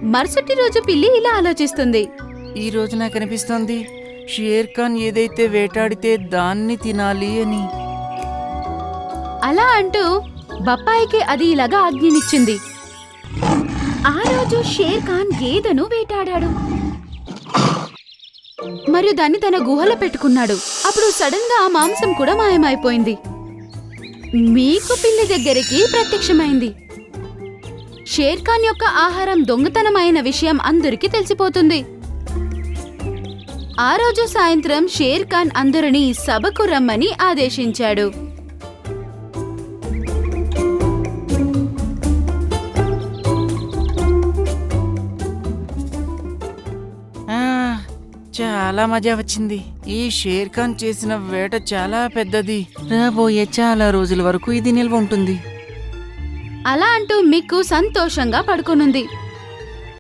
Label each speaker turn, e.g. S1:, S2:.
S1: మరుసటి రోజు పిల్లి ఇలా ఆలోచిస్తుంది.
S2: ఈ రోజు నాకు అనిపిస్తోంది షేర్ ఖాన్ ఏదైతే వేటాడితే దాన్ని తినాలి అని.
S1: అలా అంటూ బప్పాయికి అది ఇలాగా ఆజ్ఞనిచ్చింది. ఆ రోజు షేర్ ఖాన్ గేదెను వేటాడాడు మరియు దాన్ని తన గుహలో పెట్టుకున్నాడు. అప్పుడు సడన్ గా ఆ మాంసం కూడా మాయమైపోయింది. మీకు పిల్లి దగ్గరికి ప్రత్యక్షమైంది. షేర్ ఖాన్ యొక్క ఆహారం దొంగతనమైన విషయం అందరికీ తెలిసిపోతుంది. ఆ రోజు సాయంత్రం షేర్ ఖాన్ అందరినీ సభకు రమ్మని ఆదేశించాడు.
S2: చాలా మజా వచ్చింది. ఈ షేర్ ఖాన్ చేసిన వేట చాలా పెద్దది. రాబోయే చాలా రోజుల వరకు ఇది నిల్వ ఉంటుంది.
S1: అలా అంటూ మిక్కు సంతోషంగా పడుకొనుంది.